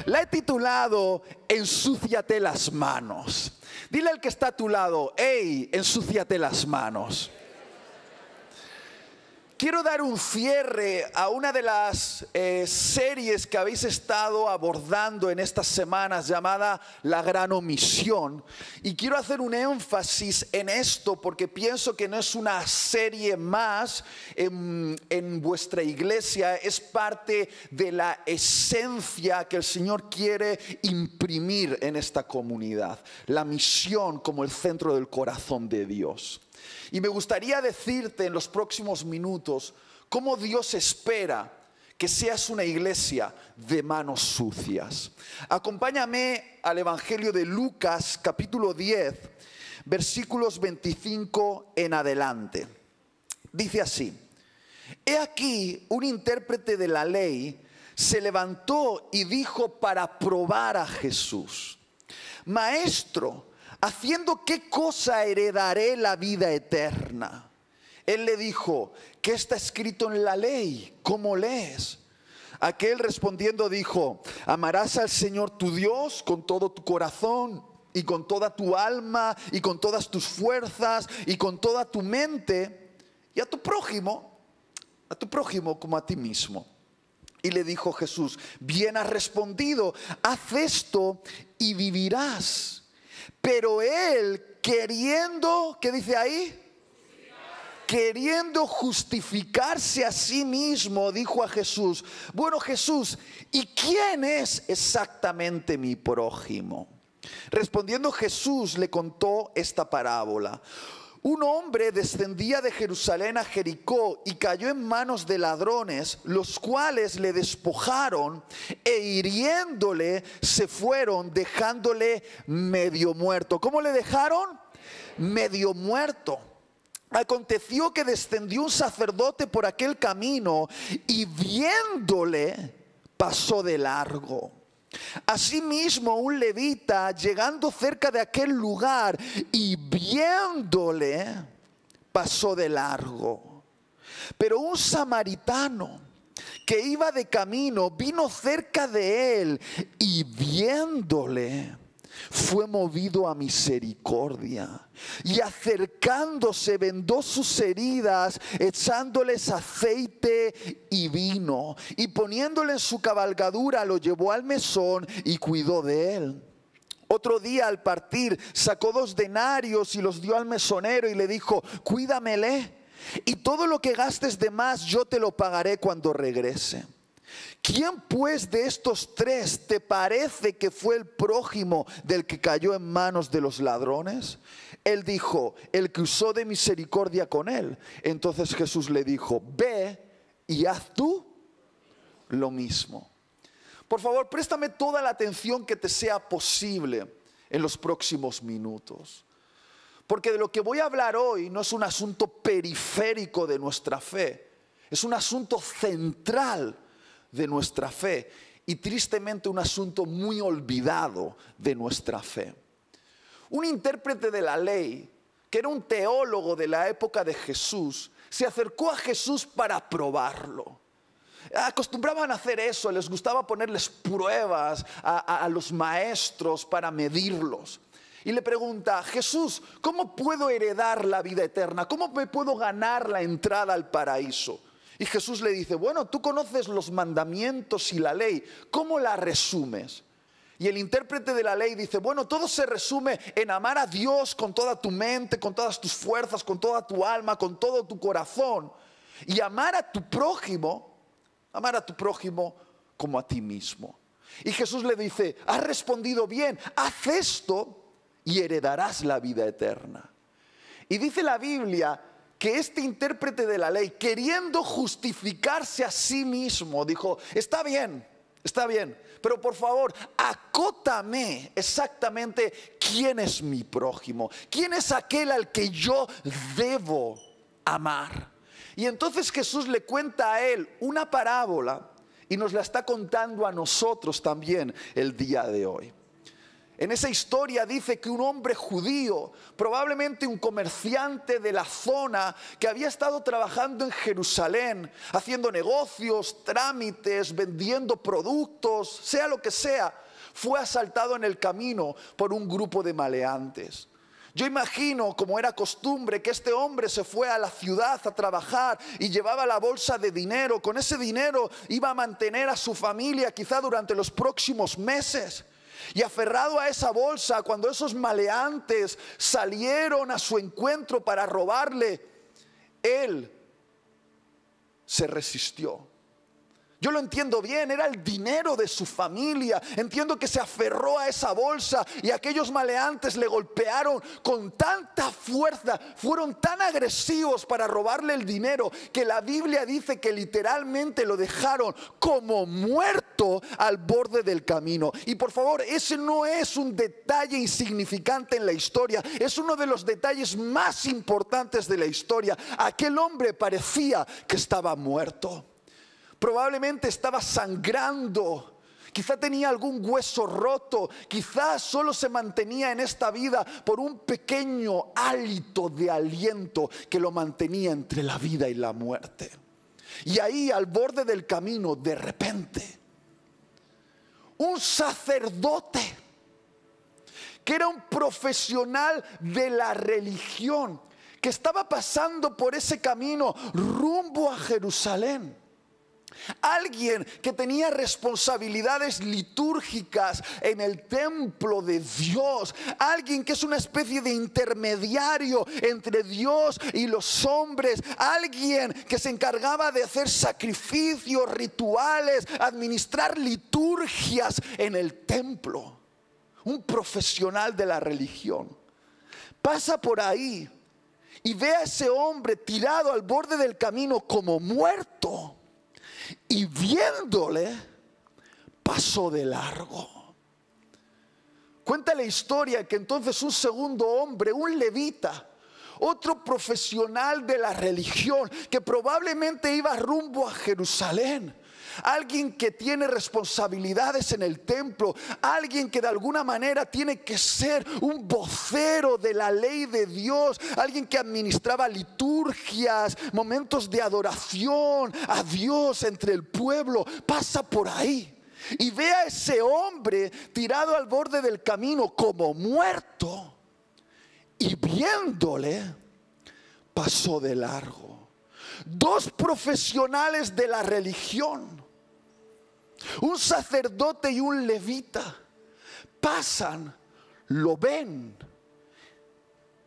La he titulado Ensúciate las manos. Dile al que está a tu lado, hey, ensúciate las manos. Quiero dar un cierre a una de las series que habéis estado abordando en estas semanas llamada La Gran Omisión. Y quiero hacer un énfasis en esto porque pienso que no es una serie más en vuestra iglesia. Es parte de la esencia que el Señor quiere imprimir en esta comunidad. La misión como el centro del corazón de Dios. Y me gustaría decirte en los próximos minutos cómo Dios espera que seas una iglesia de manos sucias. Acompáñame al Evangelio de Lucas, capítulo 10, versículos 25 en adelante. Dice así: He aquí un intérprete de la ley se levantó y dijo para probar a Jesús: Maestro, ¿haciendo qué cosa heredaré la vida eterna? Él le dijo: ¿qué está escrito en la ley? ¿Cómo lees? Aquel respondiendo dijo: amarás al Señor tu Dios con todo tu corazón y con toda tu alma y con todas tus fuerzas y con toda tu mente, y a tu prójimo como a ti mismo. Y le dijo Jesús: bien has respondido, haz esto y vivirás. Pero él queriendo, ¿qué dice ahí? Queriendo justificarse a sí mismo, dijo a Jesús: bueno, Jesús, ¿y quién es exactamente mi prójimo? Respondiendo Jesús le contó esta parábola. Un hombre descendía de Jerusalén a Jericó y cayó en manos de ladrones, los cuales le despojaron e hiriéndole se fueron, dejándole medio muerto. ¿Cómo le dejaron? Medio muerto. Aconteció que descendió un sacerdote por aquel camino y viéndole pasó de largo. Asimismo un levita llegando cerca de aquel lugar y viéndole pasó de largo. Pero un samaritano que iba de camino vino cerca de él y viéndole fue movido a misericordia, y acercándose vendó sus heridas, echándoles aceite y vino, y poniéndole en su cabalgadura lo llevó al mesón y cuidó de él. Otro día al partir sacó 2 denarios y los dio al mesonero y le dijo: cuídamele, y todo lo que gastes de más yo te lo pagaré cuando regrese. ¿Quién pues de estos 3 te parece que fue el prójimo del que cayó en manos de los ladrones? Él dijo: el que usó de misericordia con él. Entonces Jesús le dijo: ve y haz tú lo mismo. Por favor, préstame toda la atención que te sea posible en los próximos minutos. Porque de lo que voy a hablar hoy no es un asunto periférico de nuestra fe. Es un asunto central de nuestra fe y tristemente un asunto muy olvidado de nuestra fe. Un intérprete de la ley, que era un teólogo de la época de Jesús, se acercó a Jesús para probarlo. Acostumbraban a hacer eso, les gustaba ponerles pruebas a los maestros para medirlos. Y le pregunta: Jesús, ¿cómo puedo heredar la vida eterna? ¿Cómo me puedo ganar la entrada al paraíso? Y Jesús le dice: bueno, tú conoces los mandamientos y la ley, ¿cómo la resumes? Y el intérprete de la ley dice: bueno, todo se resume en amar a Dios con toda tu mente, con todas tus fuerzas, con toda tu alma, con todo tu corazón, y amar a tu prójimo como a ti mismo. Y Jesús le dice: has respondido bien, haz esto y heredarás la vida eterna. Y dice la Biblia que este intérprete de la ley, queriendo justificarse a sí mismo, dijo: está bien, pero por favor, acótame exactamente quién es mi prójimo, quién es aquel al que yo debo amar. Y entonces Jesús le cuenta a él una parábola y nos la está contando a nosotros también el día de hoy. En esa historia dice que un hombre judío, probablemente un comerciante de la zona que había estado trabajando en Jerusalén, haciendo negocios, trámites, vendiendo productos, sea lo que sea, fue asaltado en el camino por un grupo de maleantes. Yo imagino, como era costumbre, que este hombre se fue a la ciudad a trabajar y llevaba la bolsa de dinero. Con ese dinero iba a mantener a su familia quizá durante los próximos meses. Y aferrado a esa bolsa, cuando esos maleantes salieron a su encuentro para robarle, él se resistió. Yo lo entiendo bien, era el dinero de su familia. Entiendo que se aferró a esa bolsa y aquellos maleantes le golpearon con tanta fuerza, fueron tan agresivos para robarle el dinero, que la Biblia dice que literalmente lo dejaron como muerto al borde del camino. Y por favor, ese no es un detalle insignificante en la historia, es uno de los detalles más importantes de la historia. Aquel hombre parecía que estaba muerto. Probablemente estaba sangrando, quizá tenía algún hueso roto, quizá solo se mantenía en esta vida por un pequeño hálito de aliento que lo mantenía entre la vida y la muerte. Y ahí, al borde del camino, de repente, un sacerdote que era un profesional de la religión, que estaba pasando por ese camino rumbo a Jerusalén. Alguien que tenía responsabilidades litúrgicas en el templo de Dios. Alguien que es una especie de intermediario entre Dios y los hombres. Alguien que se encargaba de hacer sacrificios, rituales, administrar liturgias en el templo. Un profesional de la religión. Pasa por ahí y ve a ese hombre tirado al borde del camino como muerto. Y viéndole, pasó de largo. Cuenta la historia que entonces un segundo hombre, un levita, otro profesional de la religión, que probablemente iba rumbo a Jerusalén, alguien que tiene responsabilidades en el templo, alguien que de alguna manera tiene que ser un vocero de la ley de Dios, alguien que administraba liturgias, momentos de adoración a Dios entre el pueblo, pasa por ahí y ve a ese hombre tirado al borde del camino como muerto, y viéndole pasó de largo. Dos profesionales de la religión, un sacerdote y un levita, pasan, lo ven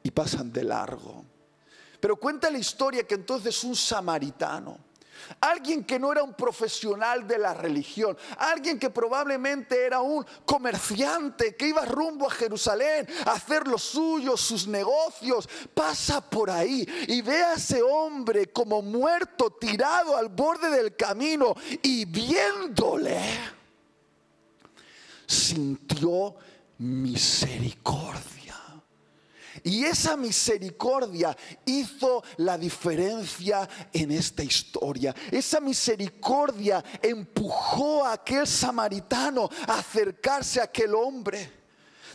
y pasan de largo. Pero cuenta la historia que entonces un samaritano, alguien que no era un profesional de la religión, alguien que probablemente era un comerciante que iba rumbo a Jerusalén a hacer lo suyo, sus negocios, pasa por ahí y ve a ese hombre como muerto, tirado al borde del camino, y viéndole sintió misericordia. Y esa misericordia hizo la diferencia en esta historia. Esa misericordia empujó a aquel samaritano a acercarse a aquel hombre.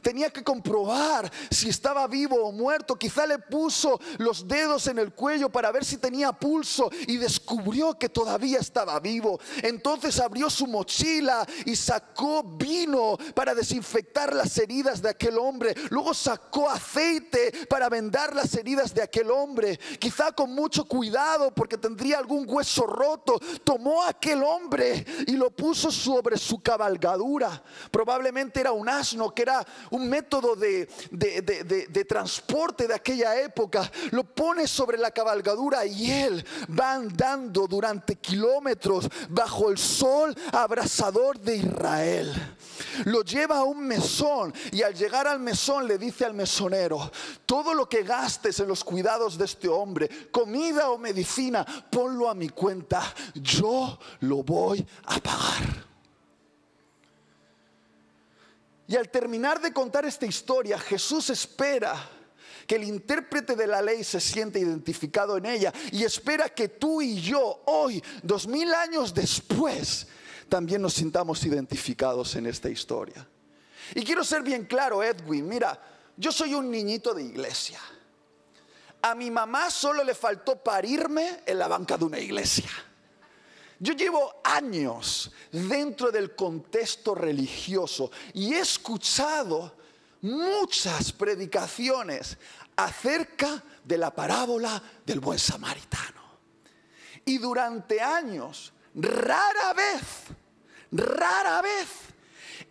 Tenía que comprobar si estaba vivo o muerto. Quizá le puso los dedos en el cuello para ver si tenía pulso y descubrió que todavía estaba vivo. Entonces abrió su mochila y sacó vino para desinfectar las heridas de aquel hombre. Luego sacó aceite para vendar las heridas de aquel hombre. Quizá con mucho cuidado, porque tendría algún hueso roto, tomó a aquel hombre y lo puso sobre su cabalgadura. Probablemente era un asno, que era un método de transporte de aquella época. Lo pone sobre la cabalgadura y él va andando durante kilómetros bajo el sol abrasador de Israel. Lo lleva a un mesón y al llegar al mesón le dice al mesonero: todo lo que gastes en los cuidados de este hombre, comida o medicina, ponlo a mi cuenta, yo lo voy a pagar. Y al terminar de contar esta historia, Jesús espera que el intérprete de la ley se sienta identificado en ella, y espera que tú y yo hoy, 2000 años después, también nos sintamos identificados en esta historia. Y quiero ser bien claro, Edwin, mira, yo soy un niñito de iglesia. A mi mamá solo le faltó parirme en la banca de una iglesia. Yo llevo años dentro del contexto religioso y he escuchado muchas predicaciones acerca de la parábola del buen samaritano. Y durante años, rara vez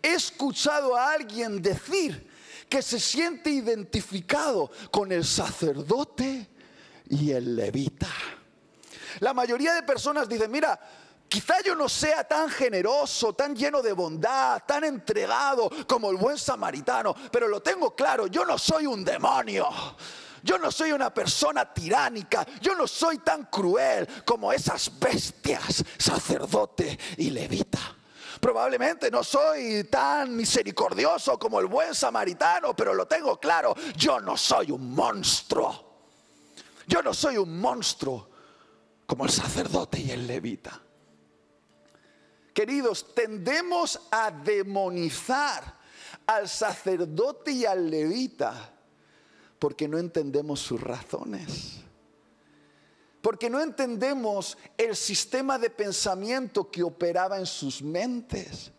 he escuchado a alguien decir que se siente identificado con el sacerdote y el levita. La mayoría de personas dicen, mira, quizá yo no sea tan generoso, tan lleno de bondad, tan entregado como el buen samaritano, pero lo tengo claro, yo no soy un demonio. Yo no soy una persona tiránica, yo no soy tan cruel como esas bestias, sacerdote y levita. Probablemente no soy tan misericordioso como el buen samaritano, pero lo tengo claro, yo no soy un monstruo. Yo no soy un monstruo como el sacerdote y el levita. Queridos, tendemos a demonizar al sacerdote y al levita porque no entendemos sus razones. Porque no entendemos el sistema de pensamiento que operaba en sus mentes.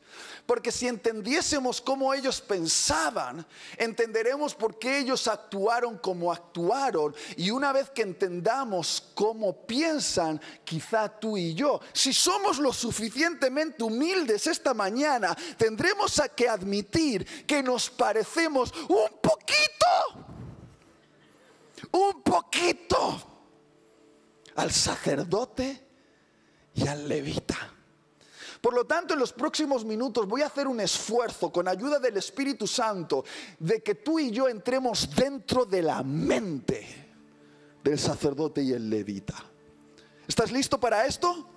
Porque si entendiésemos cómo ellos pensaban, entenderemos por qué ellos actuaron como actuaron. Y una vez que entendamos cómo piensan, quizá tú y yo, si somos lo suficientemente humildes esta mañana, tendremos que admitir que nos parecemos un poquito al sacerdote y al levita. Por lo tanto, en los próximos minutos voy a hacer un esfuerzo con ayuda del Espíritu Santo de que tú y yo entremos dentro de la mente del sacerdote y el levita. ¿Estás listo para esto?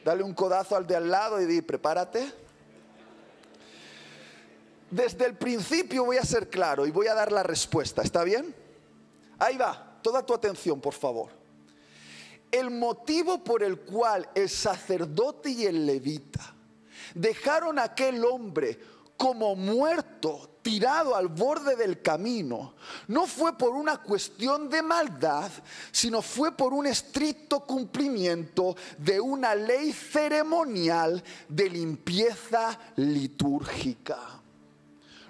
Dale un codazo al de al lado y di, prepárate. Desde el principio voy a ser claro y voy a dar la respuesta, ¿está bien? Ahí va, toda tu atención, por favor. El motivo por el cual el sacerdote y el levita dejaron a aquel hombre como muerto, tirado al borde del camino, no fue por una cuestión de maldad, sino fue por un estricto cumplimiento de una ley ceremonial de limpieza litúrgica.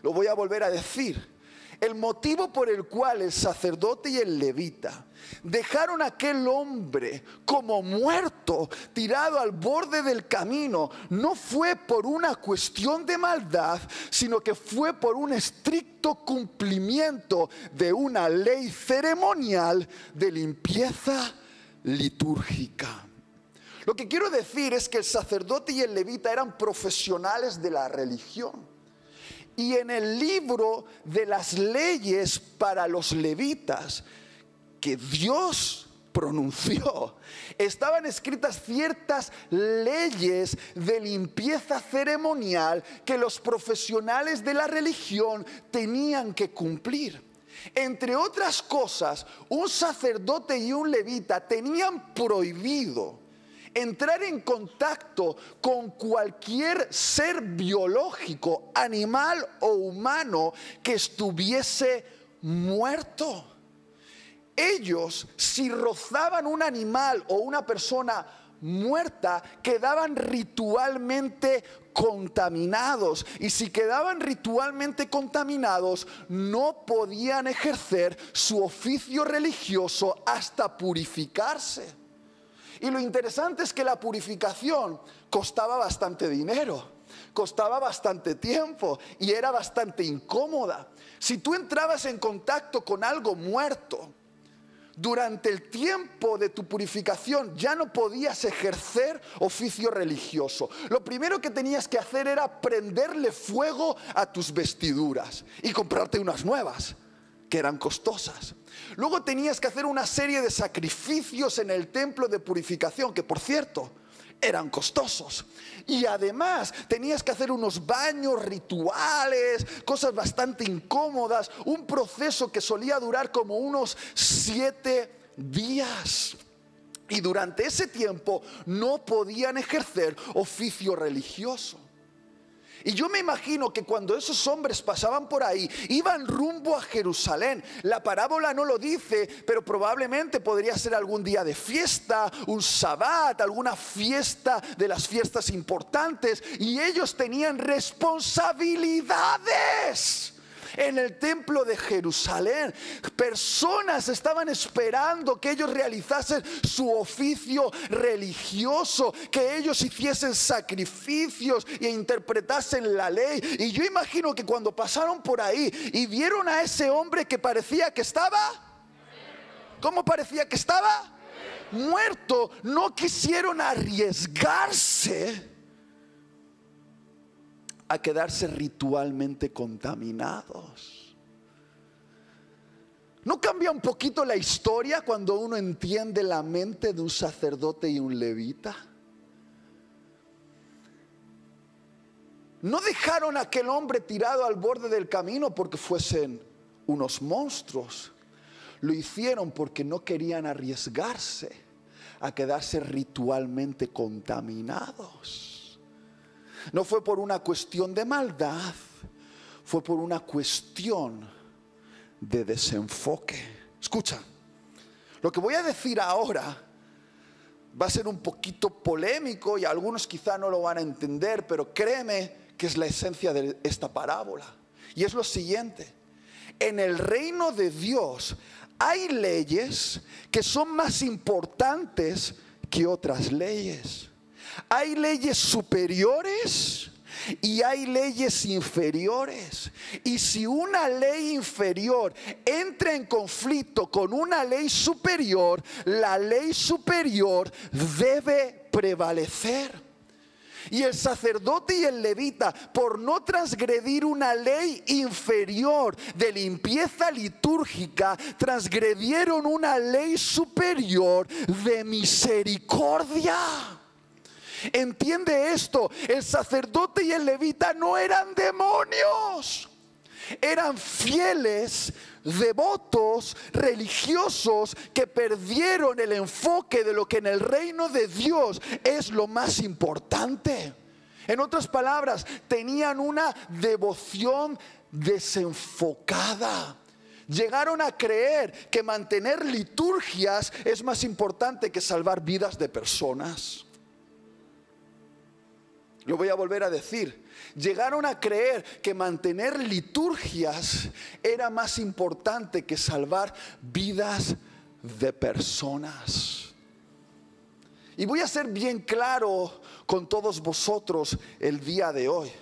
Lo voy a volver a decir. El motivo por el cual el sacerdote y el levita dejaron a aquel hombre como muerto, tirado al borde del camino, no fue por una cuestión de maldad, sino que fue por un estricto cumplimiento de una ley ceremonial de limpieza litúrgica. Lo que quiero decir es que el sacerdote y el levita eran profesionales de la religión. Y en el libro de las leyes para los levitas que Dios pronunció, estaban escritas ciertas leyes de limpieza ceremonial que los profesionales de la religión tenían que cumplir. Entre otras cosas, un sacerdote y un levita tenían prohibido entrar en contacto con cualquier ser biológico, animal o humano que estuviese muerto. Ellos, si rozaban un animal o una persona muerta, quedaban ritualmente contaminados, y si quedaban ritualmente contaminados, no podían ejercer su oficio religioso hasta purificarse. Y lo interesante es que la purificación costaba bastante dinero, costaba bastante tiempo y era bastante incómoda. Si tú entrabas en contacto con algo muerto, durante el tiempo de tu purificación ya no podías ejercer oficio religioso. Lo primero que tenías que hacer era prenderle fuego a tus vestiduras y comprarte unas nuevas, que eran costosas. Luego tenías que hacer una serie de sacrificios en el templo de purificación, que por cierto, eran costosos. Y además tenías que hacer unos baños rituales, cosas bastante incómodas, un proceso que solía durar como unos 7 días. Y durante ese tiempo no podían ejercer oficio religioso. Y yo me imagino que cuando esos hombres pasaban por ahí, iban rumbo a Jerusalén. La parábola no lo dice, pero probablemente podría ser algún día de fiesta, un sabbat, alguna fiesta de las fiestas importantes. Y ellos tenían responsabilidades en el templo de Jerusalén. Personas estaban esperando que ellos realizasen su oficio religioso, que ellos hiciesen sacrificios e interpretasen la ley. Y yo imagino que cuando pasaron por ahí y vieron a ese hombre que parecía que estaba, ¿cómo parecía que estaba? Muerto, no quisieron arriesgarse a quedarse ritualmente contaminados. ¿No cambia un poquito la historia cuando uno entiende la mente de un sacerdote y un levita? No dejaron a aquel hombre tirado al borde del camino porque fuesen unos monstruos. Lo hicieron porque no querían arriesgarse a quedarse ritualmente contaminados. No fue por una cuestión de maldad, fue por una cuestión de desenfoque. Escucha, lo que voy a decir ahora va a ser un poquito polémico y algunos quizá no lo van a entender, pero créeme que es la esencia de esta parábola. Y es lo siguiente: en el reino de Dios hay leyes que son más importantes que otras leyes. Hay leyes superiores y hay leyes inferiores. Y si una ley inferior entra en conflicto con una ley superior, la ley superior debe prevalecer. Y el sacerdote y el levita, por no transgredir una ley inferior de limpieza litúrgica, transgredieron una ley superior de misericordia. Entiende esto: el sacerdote y el levita no eran demonios, eran fieles, devotos, religiosos que perdieron el enfoque de lo que en el reino de Dios es lo más importante. En otras palabras, tenían una devoción desenfocada. Llegaron a creer que mantener liturgias es más importante que salvar vidas de personas. Lo voy a volver a decir. Llegaron a creer que mantener liturgias era más importante que salvar vidas de personas. Y voy a ser bien claro con todos vosotros el día de hoy.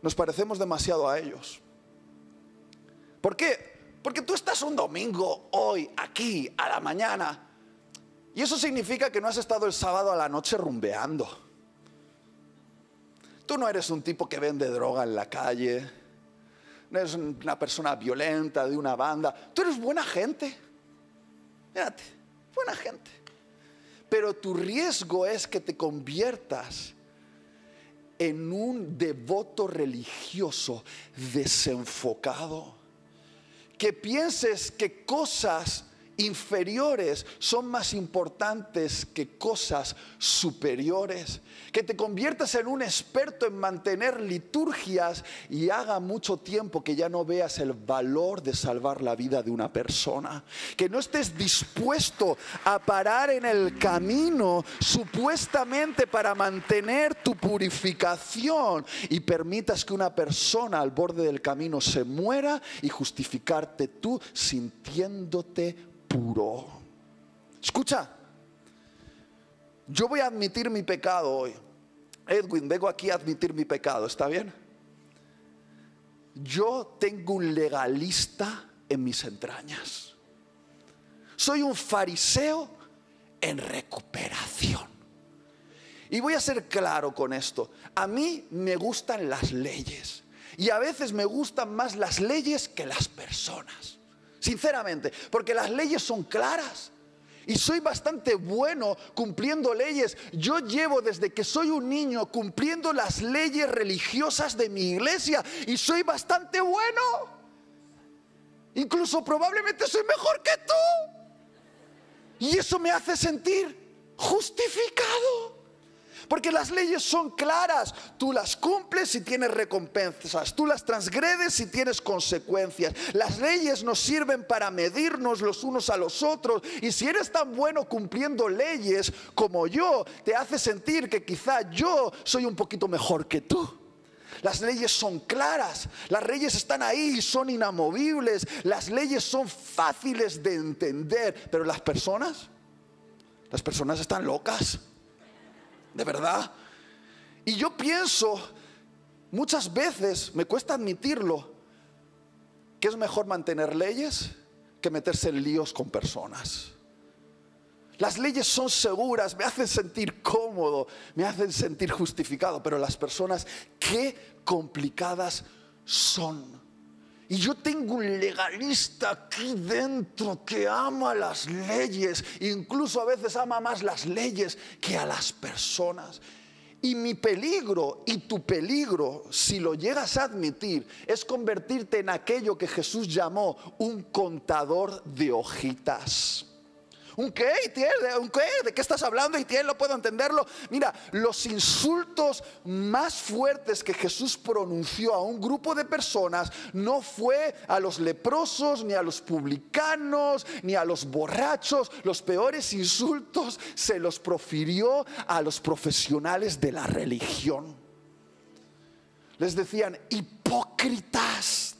Nos parecemos demasiado a ellos. ¿Por qué? Porque tú estás un domingo hoy, aquí, a la mañana, y eso significa que no has estado el sábado a la noche rumbeando. Tú no eres un tipo que vende droga en la calle, no eres una persona violenta de una banda. Tú eres buena gente, fíjate, buena gente. Pero tu riesgo es que te conviertas en un devoto religioso desenfocado, que pienses que cosas inferiores son más importantes que cosas superiores, que te conviertas en un experto en mantener liturgias y haga mucho tiempo que ya no veas el valor de salvar la vida de una persona, que no estés dispuesto a parar en el camino supuestamente para mantener tu purificación y permitas que una persona al borde del camino se muera y justificarte tú sintiéndote puro. Escucha, yo voy a admitir mi pecado hoy. Edwin, vengo aquí a admitir mi pecado, ¿está bien? Yo tengo un legalista en mis entrañas. Soy un fariseo en recuperación. Y voy a ser claro con esto. A mí me gustan las leyes. Y a veces me gustan más las leyes que las personas. Sinceramente, porque las leyes son claras y soy bastante bueno cumpliendo leyes. Yo llevo desde que soy un niño cumpliendo las leyes religiosas de mi iglesia y soy bastante bueno. Incluso probablemente soy mejor que tú. Y eso me hace sentir justificado. Porque las leyes son claras. Tú las cumples y tienes recompensas. Tú las transgredes y tienes consecuencias. Las leyes nos sirven para medirnos los unos a los otros. Y si eres tan bueno cumpliendo leyes como yo, te hace sentir que quizá yo soy un poquito mejor que tú. Las leyes son claras, las leyes están ahí, son inamovibles, las leyes son fáciles de entender, pero las personas están locas, de verdad. Y yo pienso, muchas veces, me cuesta admitirlo, que es mejor mantener leyes que meterse en líos con personas. Las leyes son seguras, me hacen sentir cómodo, me hacen sentir justificado, pero las personas, qué complicadas son. Y yo tengo un legalista aquí dentro que ama las leyes, incluso a veces ama más las leyes que a las personas. Y mi peligro y tu peligro, si lo llegas a admitir, es convertirte en aquello que Jesús llamó un contador de hojitas. ¿Un qué, Itiel? ¿Un qué? ¿De qué estás hablando, Itiel? No puedo entenderlo. Mira, los insultos más fuertes que Jesús pronunció a un grupo de personas no fue a los leprosos, ni a los publicanos, ni a los borrachos. Los peores insultos se los profirió a los profesionales de la religión. Les decían, hipócritas.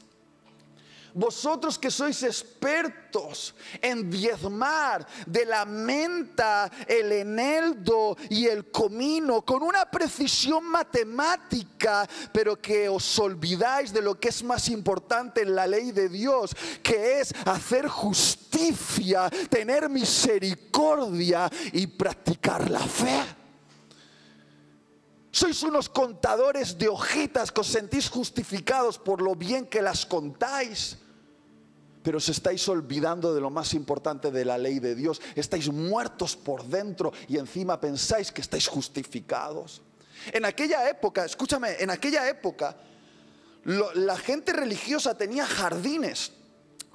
Vosotros que sois expertos en diezmar de la menta, el eneldo y el comino con una precisión matemática, pero que os olvidáis de lo que es más importante en la ley de Dios, que es hacer justicia, tener misericordia y practicar la fe. Sois unos contadores de hojitas que os sentís justificados por lo bien que las contáis, pero os estáis olvidando de lo más importante de la ley de Dios. Estáis muertos por dentro y encima pensáis que estáis justificados. En aquella época, escúchame, en aquella época la gente religiosa tenía jardines.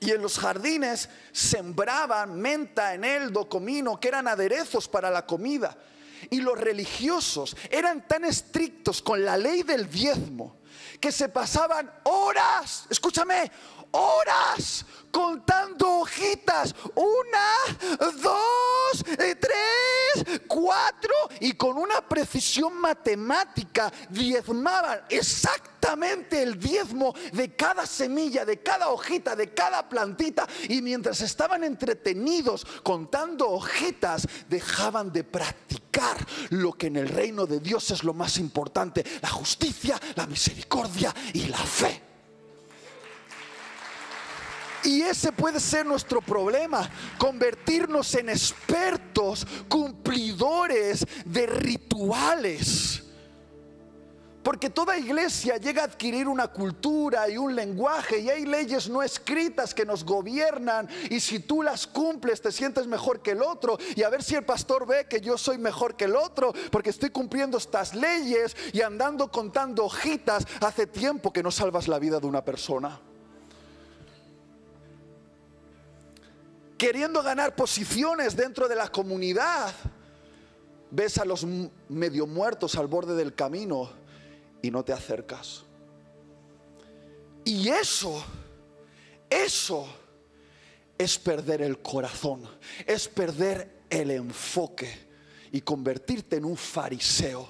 Y en los jardines sembraban menta, eneldo, comino, que eran aderezos para la comida. Y los religiosos eran tan estrictos con la ley del diezmo que se pasaban horas, escúchame, horas contando hojitas. 1, 2, 3, 4, y con una precisión matemática diezmaban exactamente el diezmo de cada semilla, de cada hojita, de cada plantita. Y mientras estaban entretenidos contando hojitas, dejaban de practicar lo que en el reino de Dios es lo más importante: la justicia, la misericordia y la fe. Y ese puede ser nuestro problema: convertirnos en expertos, cumplidores de rituales. Porque toda iglesia llega a adquirir una cultura y un lenguaje, y hay leyes no escritas que nos gobiernan, y si tú las cumples te sientes mejor que el otro, y a ver si el pastor ve que yo soy mejor que el otro porque estoy cumpliendo estas leyes y andando contando hojitas. Hace tiempo que no salvas la vida de una persona. Queriendo ganar posiciones dentro de la comunidad, ves a los medio muertos al borde del camino y no te acercas. Y eso es perder el corazón, es perder el enfoque y convertirte en un fariseo.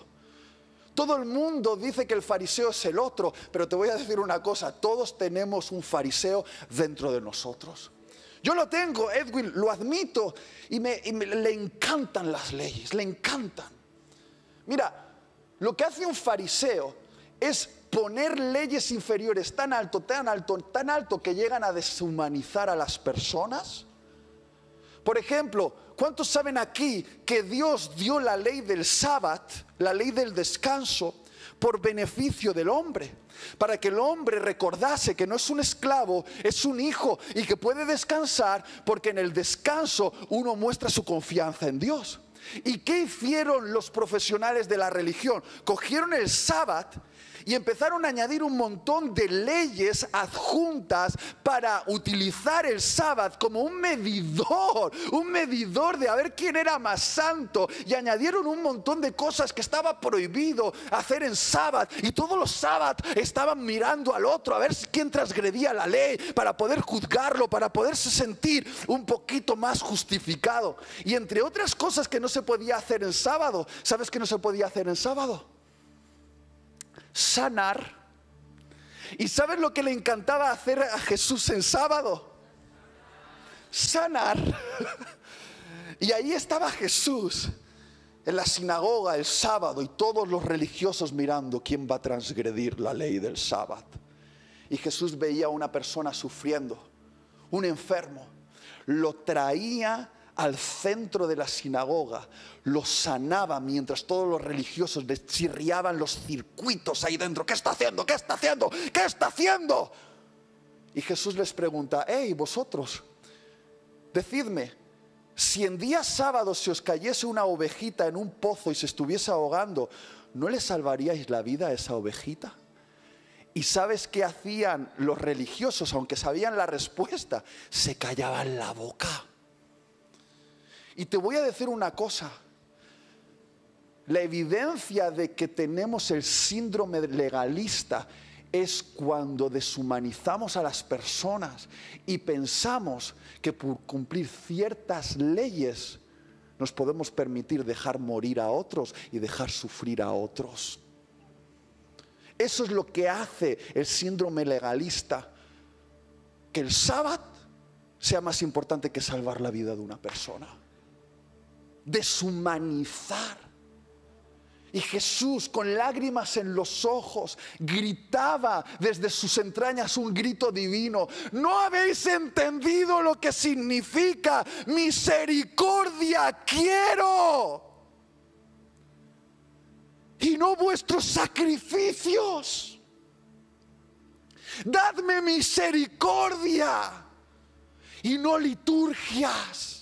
Todo el mundo dice que el fariseo es el otro, pero te voy a decir una cosa: todos tenemos un fariseo dentro de nosotros. Yo lo tengo, Edwin, lo admito, y le encantan las leyes, le encantan. Mira, lo que hace un fariseo es poner leyes inferiores tan alto, tan alto, tan alto, que llegan a deshumanizar a las personas. Por ejemplo, ¿cuántos saben aquí que Dios dio la ley del sábado, la ley del descanso, por beneficio del hombre? Para que el hombre recordase que no es un esclavo, es un hijo, y que puede descansar, porque en el descanso uno muestra su confianza en Dios. ¿Y qué hicieron los profesionales de la religión? Cogieron el sábado y empezaron a añadir un montón de leyes adjuntas para utilizar el sábado como un medidor de a ver quién era más santo. Y añadieron un montón de cosas que estaba prohibido hacer en sábado. Y todos los sábados estaban mirando al otro a ver quién transgredía la ley para poder juzgarlo, para poderse sentir un poquito más justificado. Y entre otras cosas que no se podía hacer en sábado, ¿sabes qué no se podía hacer en sábado? Sanar. ¿Y sabes lo que le encantaba hacer a Jesús en sábado? Sanar. Y ahí estaba Jesús en la sinagoga el sábado y todos los religiosos mirando quién va a transgredir la ley del sábado. Y Jesús veía a una persona sufriendo, un enfermo, lo traía al centro de la sinagoga, lo sanaba mientras todos los religiosos les chirriaban los circuitos ahí dentro. ¿Qué está haciendo? ¿Qué está haciendo? ¿Qué está haciendo? Y Jesús les pregunta: hey, vosotros, decidme, si en día sábado se os cayese una ovejita en un pozo y se estuviese ahogando, ¿no le salvaríais la vida a esa ovejita? ¿Y sabes qué hacían los religiosos? Aunque sabían la respuesta, se callaban la boca. Y te voy a decir una cosa: la evidencia de que tenemos el síndrome legalista es cuando deshumanizamos a las personas y pensamos que por cumplir ciertas leyes nos podemos permitir dejar morir a otros y dejar sufrir a otros. Eso es lo que hace el síndrome legalista, que el sábado sea más importante que salvar la vida de una persona. Deshumanizar. Y Jesús, con lágrimas en los ojos, gritaba desde sus entrañas un grito divino: ¿no habéis entendido lo que significa misericordia quiero? Y no vuestros sacrificios. Dadme misericordia y no liturgias.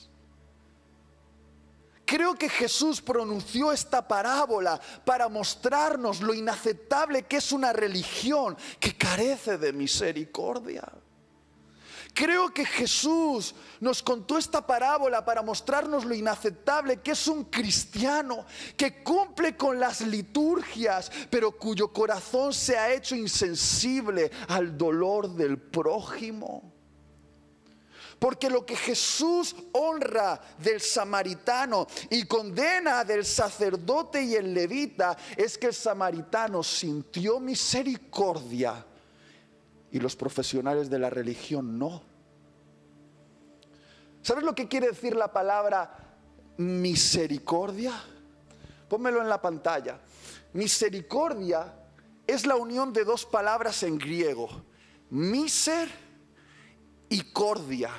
Creo que Jesús pronunció esta parábola para mostrarnos lo inaceptable que es una religión que carece de misericordia. Creo que Jesús nos contó esta parábola para mostrarnos lo inaceptable que es un cristiano que cumple con las liturgias, pero cuyo corazón se ha hecho insensible al dolor del prójimo. Porque lo que Jesús honra del samaritano y condena del sacerdote y el levita es que el samaritano sintió misericordia y los profesionales de la religión no. ¿Sabes lo que quiere decir la palabra misericordia? Pónmelo en la pantalla. Misericordia es la unión de dos palabras en griego: miser y cordia.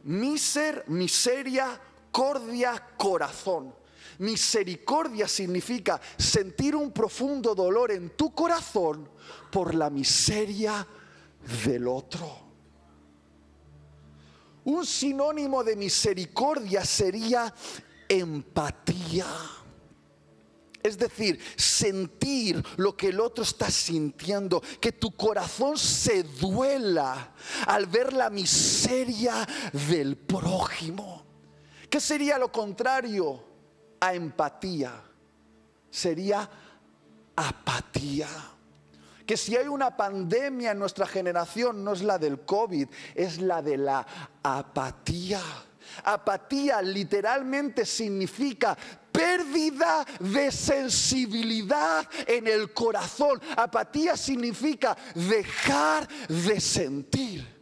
Miser, miseria, cordia, corazón. Misericordia significa sentir un profundo dolor en tu corazón por la miseria del otro. Un sinónimo de misericordia sería empatía. Es decir, sentir lo que el otro está sintiendo, que tu corazón se duela al ver la miseria del prójimo. ¿Qué sería lo contrario a empatía? Sería apatía. Que si hay una pandemia en nuestra generación, no es la del COVID, es la de la apatía. Apatía literalmente significa pérdida de sensibilidad en el corazón. Apatía significa dejar de sentir.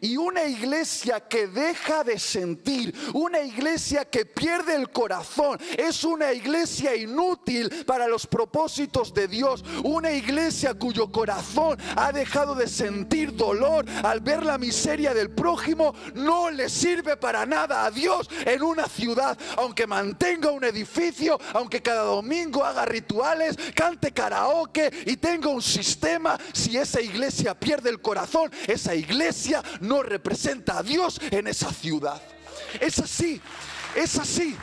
Y una iglesia que deja de sentir, una iglesia que pierde el corazón, es una iglesia inútil para los propósitos de Dios. Una iglesia cuyo corazón ha dejado de sentir dolor al ver la miseria del prójimo no le sirve para nada a Dios en una ciudad. Aunque mantenga un edificio, aunque cada domingo haga rituales, cante karaoke y tenga un sistema, si esa iglesia pierde el corazón, esa iglesia no representa a Dios en esa ciudad. Es así, es así.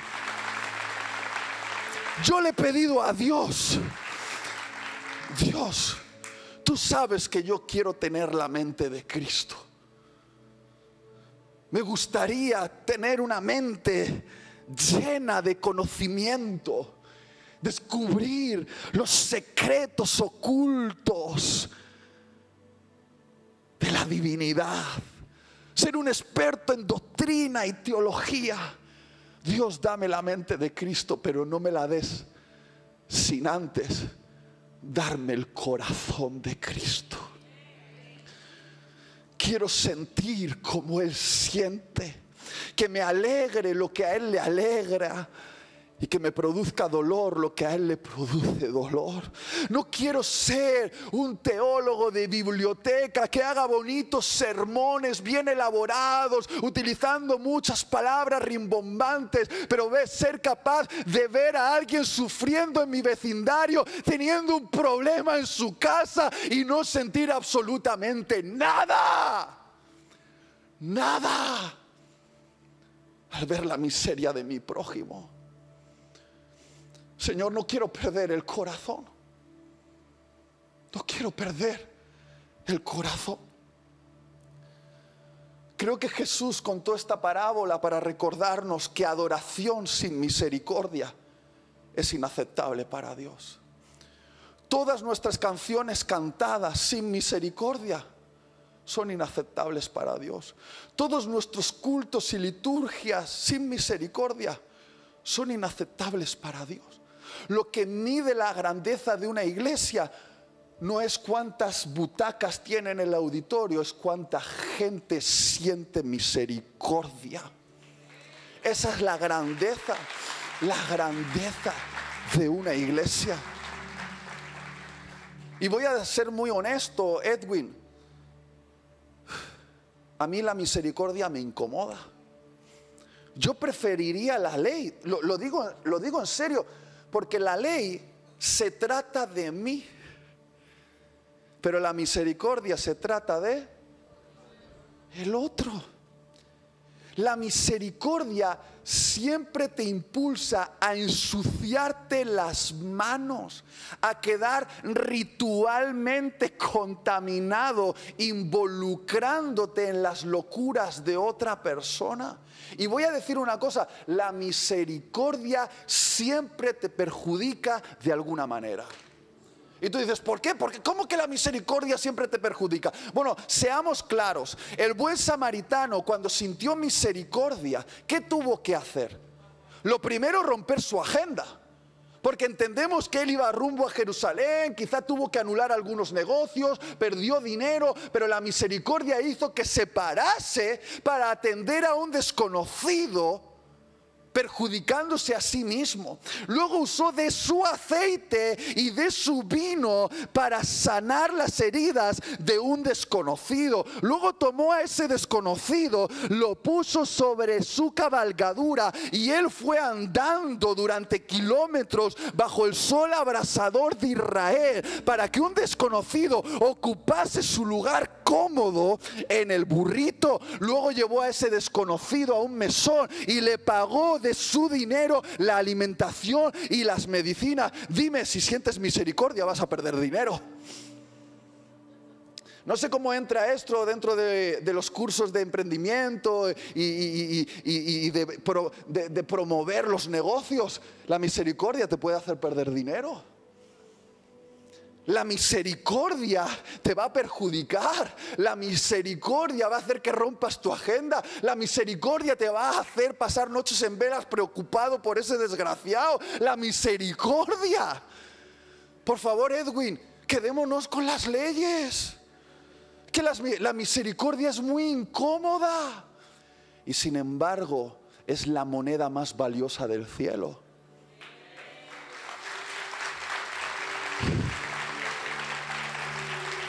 Yo le he pedido a Dios, Dios, tú sabes que yo quiero tener la mente de Cristo. Me gustaría tener una mente llena de conocimiento, descubrir los secretos ocultos de la divinidad, ser un experto en doctrina y teología. Dios, dame la mente de Cristo, pero no me la des sin antes darme el corazón de Cristo. Quiero sentir como Él siente, que me alegre lo que a Él le alegra y que me produzca dolor lo que a Él le produce dolor. No quiero ser un teólogo de biblioteca que haga bonitos sermones bien elaborados, utilizando muchas palabras rimbombantes, pero ser capaz de ver a alguien sufriendo en mi vecindario, teniendo un problema en su casa y no sentir absolutamente nada. Nada al ver la miseria de mi prójimo. Señor, no quiero perder el corazón. No quiero perder el corazón. Creo que Jesús contó esta parábola para recordarnos que adoración sin misericordia es inaceptable para Dios. Todas nuestras canciones cantadas sin misericordia son inaceptables para Dios. Todos nuestros cultos y liturgias sin misericordia son inaceptables para Dios. Lo que mide la grandeza de una iglesia no es cuántas butacas tiene en el auditorio, es cuánta gente siente misericordia. Esa es la grandeza de una iglesia. Y voy a ser muy honesto, Edwin, a mí la misericordia me incomoda. Yo preferiría la ley, lo digo en serio, porque la ley se trata de mí, pero la misericordia se trata de el otro. La misericordia siempre te impulsa a ensuciarte las manos, a quedar ritualmente contaminado, involucrándote en las locuras de otra persona. Y voy a decir una cosa, la misericordia siempre te perjudica de alguna manera. Y tú dices, ¿por qué? Porque ¿cómo que la misericordia siempre te perjudica? Bueno, seamos claros. El buen samaritano, cuando sintió misericordia, ¿qué tuvo que hacer? Lo primero, romper su agenda. Porque entendemos que él iba rumbo a Jerusalén, quizá tuvo que anular algunos negocios, perdió dinero, pero la misericordia hizo que se parase para atender a un desconocido, perjudicándose a sí mismo. Luego usó de su aceite y de su vino para sanar las heridas de un desconocido. Luego tomó a ese desconocido, lo puso sobre su cabalgadura y él fue andando durante kilómetros bajo el sol abrasador de Israel para que un desconocido ocupase su lugar cómodo en el burrito. Luego llevó a ese desconocido a un mesón y le pagó de su dinero la alimentación y las medicinas. Dime, si sientes misericordia vas a perder dinero. No sé cómo entra esto dentro de los cursos de emprendimiento y de promover los negocios. La misericordia te puede hacer perder dinero. La misericordia te va a perjudicar. La misericordia va a hacer que rompas tu agenda. La misericordia te va a hacer pasar noches en velas preocupado por ese desgraciado. La misericordia. Por favor, Edwin, quedémonos con las leyes. Que la misericordia es muy incómoda. Y sin embargo, es la moneda más valiosa del cielo.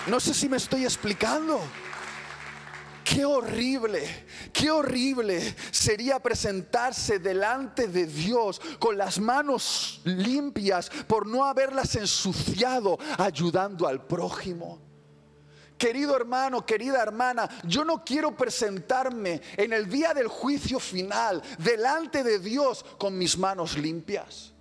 No sé si me estoy explicando. Qué horrible sería presentarse delante de Dios con las manos limpias por no haberlas ensuciado ayudando al prójimo. Querido hermano, querida hermana, yo no quiero presentarme en el día del juicio final delante de Dios con mis manos limpias.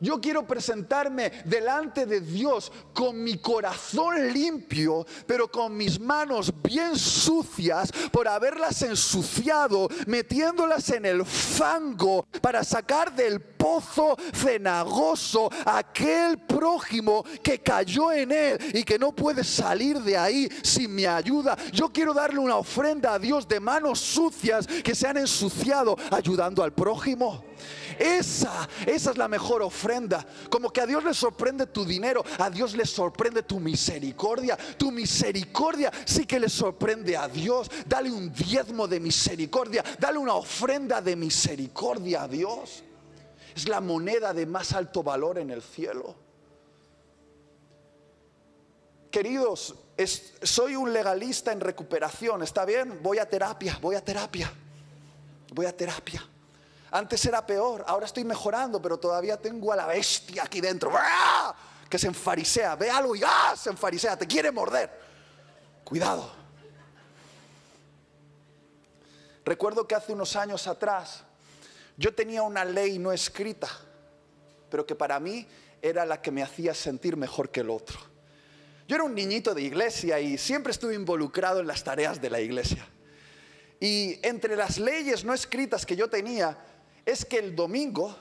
Yo quiero presentarme delante de Dios con mi corazón limpio, pero con mis manos bien sucias por haberlas ensuciado, metiéndolas en el fango para sacar del pozo cenagoso a aquel prójimo que cayó en él y que no puede salir de ahí sin mi ayuda. Yo quiero darle una ofrenda a Dios de manos sucias que se han ensuciado ayudando al prójimo. Esa es la mejor ofrenda. Como que a Dios le sorprende tu dinero, a Dios le sorprende tu misericordia. Tu misericordia sí que le sorprende a Dios. Dale un diezmo de misericordia, dale una ofrenda de misericordia a Dios. Es la moneda de más alto valor en el cielo. Queridos, soy un legalista en recuperación, ¿está bien? Voy a terapia. Antes era peor, ahora estoy mejorando, pero todavía tengo a la bestia aquí dentro, ¡ah!, que se enfarisea, ve algo y ¡ah!, se enfarisea, te quiere morder. Cuidado. Recuerdo que hace unos años atrás yo tenía una ley no escrita, pero que para mí era la que me hacía sentir mejor que el otro. Yo era un niñito de iglesia y siempre estuve involucrado en las tareas de la iglesia. Y entre las leyes no escritas que yo tenía es que el domingo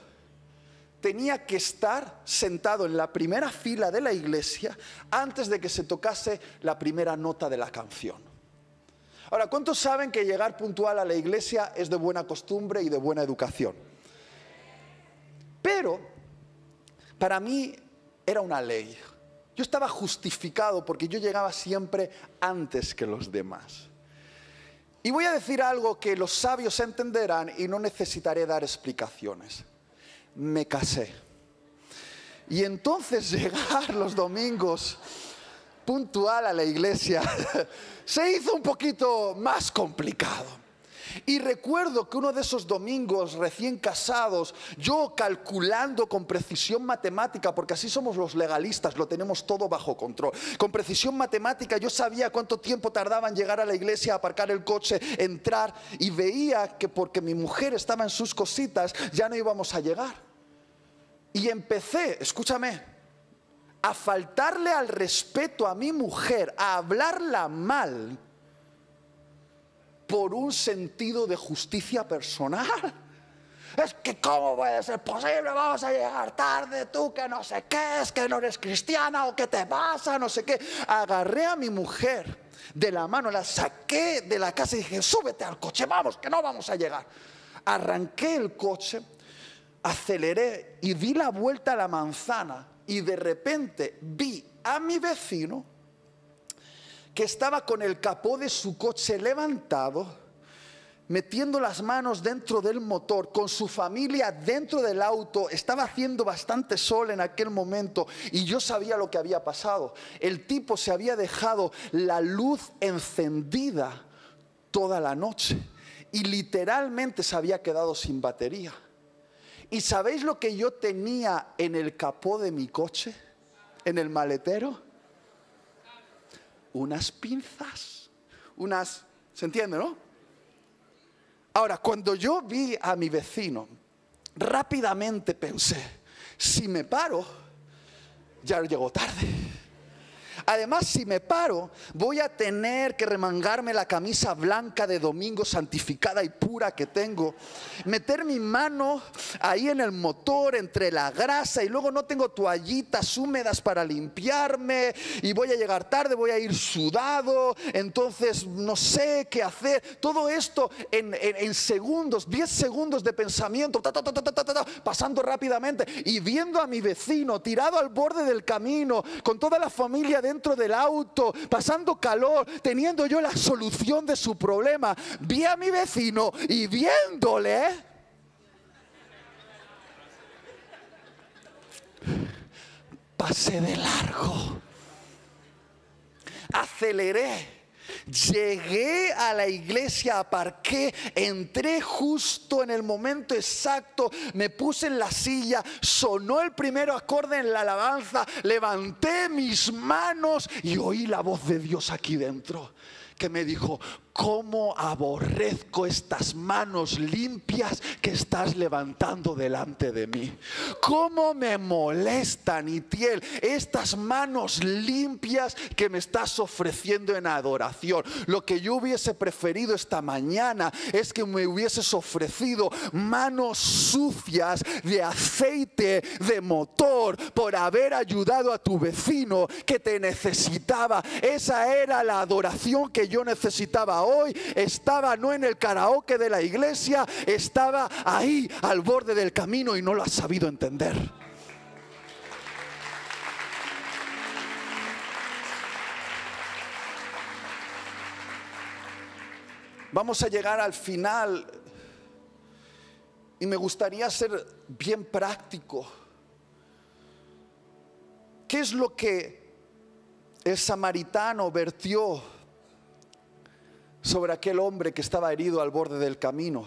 tenía que estar sentado en la primera fila de la iglesia antes de que se tocase la primera nota de la canción. Ahora, ¿cuántos saben que llegar puntual a la iglesia es de buena costumbre y de buena educación? Pero para mí era una ley. Yo estaba justificado porque yo llegaba siempre antes que los demás. Y voy a decir algo que los sabios entenderán y no necesitaré dar explicaciones. Me casé. Y entonces llegar los domingos puntual a la iglesia se hizo un poquito más complicado. Y recuerdo que uno de esos domingos recién casados, yo calculando con precisión matemática, porque así somos los legalistas, lo tenemos todo bajo control. Con precisión matemática yo sabía cuánto tiempo tardaba en llegar a la iglesia, aparcar el coche, entrar, y veía que porque mi mujer estaba en sus cositas ya no íbamos a llegar. Y empecé, escúchame, a faltarle al respeto a mi mujer, a hablarla mal, por un sentido de justicia personal. Es que ¿cómo puede ser posible? Vamos a llegar tarde, tú que no sé qué, es que no eres cristiana o qué te pasa, no sé qué. Agarré a mi mujer de la mano, la saqué de la casa y dije, súbete al coche, vamos, que no vamos a llegar. Arranqué el coche, aceleré y di la vuelta a la manzana y de repente vi a mi vecino que estaba con el capó de su coche levantado, metiendo las manos dentro del motor, con su familia dentro del auto. Estaba haciendo bastante sol en aquel momento y yo sabía lo que había pasado. El tipo se había dejado la luz encendida toda la noche y literalmente se había quedado sin batería. ¿Y sabéis lo que yo tenía en el capó de mi coche? En el maletero. Unas pinzas, ¿se entiende, no? Ahora, cuando yo vi a mi vecino, rápidamente pensé, si me paro, ya llego tarde. Además, si me paro, voy a tener que remangarme la camisa blanca de domingo santificada y pura que tengo, meter mi mano ahí en el motor entre la grasa y luego no tengo toallitas húmedas para limpiarme y voy a llegar tarde, voy a ir sudado, entonces no sé qué hacer. Todo esto en segundos, 10 segundos de pensamiento, pasando rápidamente y viendo a mi vecino tirado al borde del camino con toda la familia dentro del auto, pasando calor, teniendo yo la solución de su problema. Vi a mi vecino y viéndole, pasé de largo, aceleré. Llegué a la iglesia, aparqué, entré justo en el momento exacto, me puse en la silla, sonó el primer acorde en la alabanza, levanté mis manos y oí la voz de Dios aquí dentro que me dijo, cómo aborrezco estas manos limpias que estás levantando delante de mí. Cómo me molestan, Itiel, estas manos limpias que me estás ofreciendo en adoración. Lo que yo hubiese preferido esta mañana es que me hubieses ofrecido manos sucias de aceite de motor por haber ayudado a tu vecino que te necesitaba. Esa era la adoración que yo necesitaba hoy. Estaba no en el karaoke de la iglesia, estaba ahí al borde del camino y no lo has sabido entender. Vamos a llegar al final y me gustaría ser bien práctico. ¿Qué es lo que el samaritano vertió sobre aquel hombre que estaba herido al borde del camino?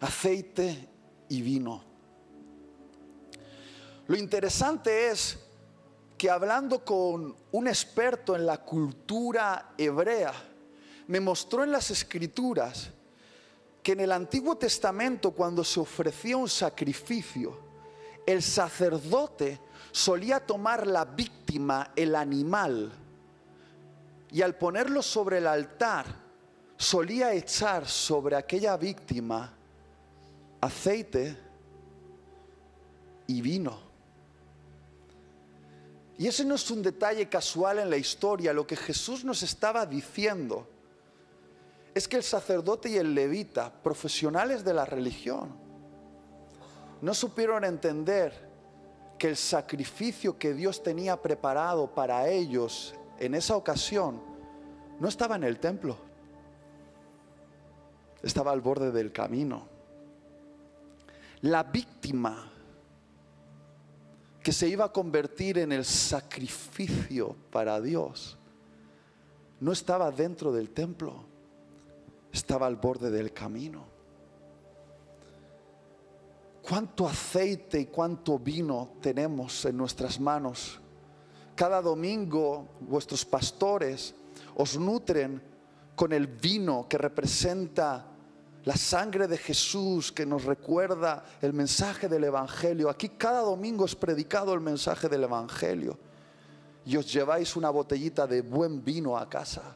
Aceite y vino. Lo interesante es que hablando con un experto en la cultura hebrea, me mostró en las escrituras que en el Antiguo Testamento, cuando se ofrecía un sacrificio, el sacerdote solía tomar la víctima, el animal, y al ponerlo sobre el altar, solía echar sobre aquella víctima aceite y vino. Y ese no es un detalle casual en la historia. Lo que Jesús nos estaba diciendo es que el sacerdote y el levita, profesionales de la religión, no supieron entender que el sacrificio que Dios tenía preparado para ellos en esa ocasión no estaba en el templo, estaba al borde del camino. La víctima que se iba a convertir en el sacrificio para Dios no estaba dentro del templo, estaba al borde del camino. ¿Cuánto aceite y cuánto vino tenemos en nuestras manos? Cada domingo vuestros pastores os nutren con el vino que representa la sangre de Jesús, que nos recuerda el mensaje del Evangelio. Aquí cada domingo es predicado el mensaje del Evangelio y os lleváis una botellita de buen vino a casa.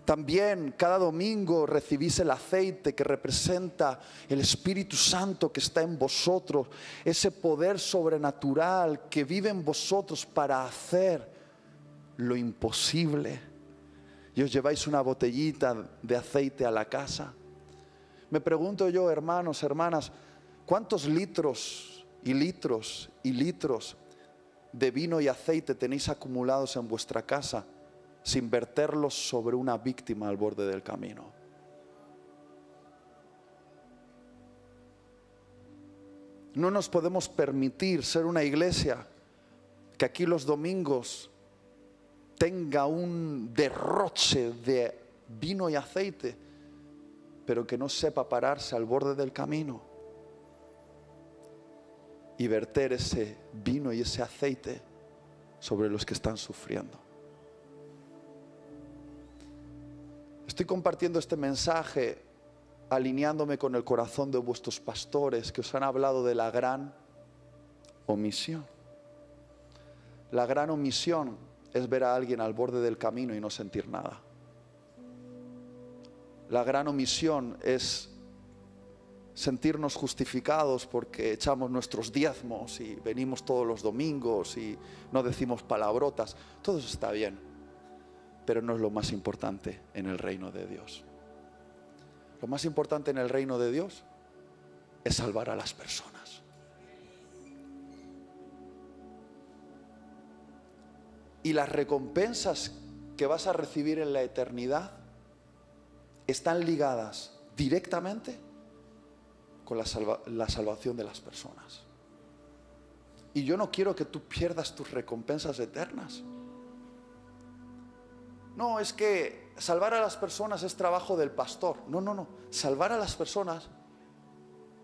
También cada domingo recibís el aceite que representa el Espíritu Santo que está en vosotros, ese poder sobrenatural que vive en vosotros para hacer lo imposible. Y os lleváis una botellita de aceite a la casa. Me pregunto yo, hermanos, hermanas, ¿cuántos litros y litros y litros de vino y aceite tenéis acumulados en vuestra casa sin verterlos sobre una víctima al borde del camino? No nos podemos permitir ser una iglesia que aquí los domingos tenga un derroche de vino y aceite, pero que no sepa pararse al borde del camino y verter ese vino y ese aceite sobre los que están sufriendo. Estoy compartiendo este mensaje alineándome con el corazón de vuestros pastores que os han hablado de la gran omisión. La gran omisión es ver a alguien al borde del camino y no sentir nada. La gran omisión es sentirnos justificados porque echamos nuestros diezmos y venimos todos los domingos y no decimos palabrotas. Todo eso está bien, pero no es lo más importante en el reino de Dios. Lo más importante en el reino de Dios es salvar a las personas. Y las recompensas que vas a recibir en la eternidad están ligadas directamente con la salvación de las personas. Y yo no quiero que tú pierdas tus recompensas eternas. No, es que salvar a las personas es trabajo del pastor. No. Salvar a las personas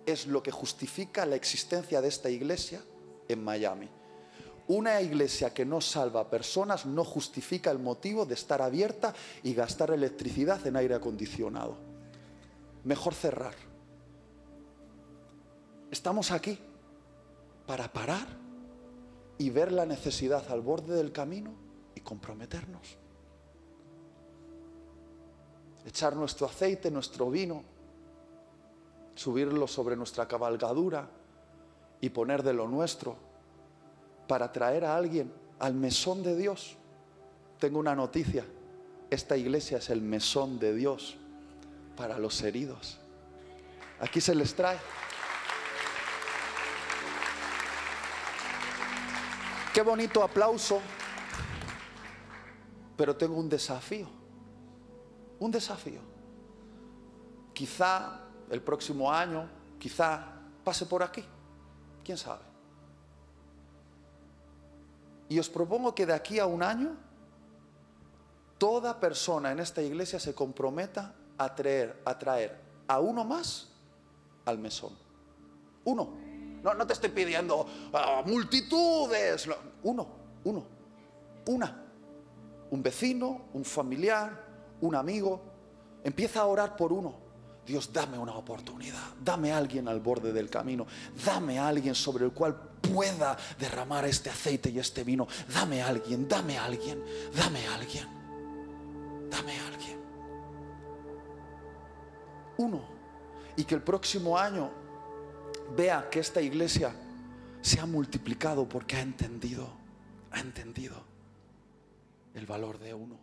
es lo que justifica la existencia de esta iglesia en Miami. Una iglesia que no salva a personas no justifica el motivo de estar abierta y gastar electricidad en aire acondicionado. Mejor cerrar. Estamos aquí para parar y ver la necesidad al borde del camino y comprometernos. Echar nuestro aceite, nuestro vino, subirlo sobre nuestra cabalgadura y poner de lo nuestro para traer a alguien al mesón de Dios. Tengo una noticia: esta iglesia es el mesón de Dios para los heridos. Aquí se les trae. Qué bonito aplauso, pero tengo un desafío. Un desafío. Quizá el próximo año, quizá pase por aquí. ¿Quién sabe? Y os propongo que de aquí a un año, toda persona en esta iglesia se comprometa a traer a uno más al mesón. Uno. No te estoy pidiendo multitudes. Uno. Una. Un vecino, un familiar, un amigo. Empieza a orar por uno. Dios, dame una oportunidad. Dame a alguien al borde del camino. Dame a alguien sobre el cual pueda derramar este aceite y este vino. Dame a alguien, dame a alguien, dame a alguien. Dame a alguien. Uno. Y que el próximo año vea que esta iglesia se ha multiplicado porque ha entendido el valor de uno.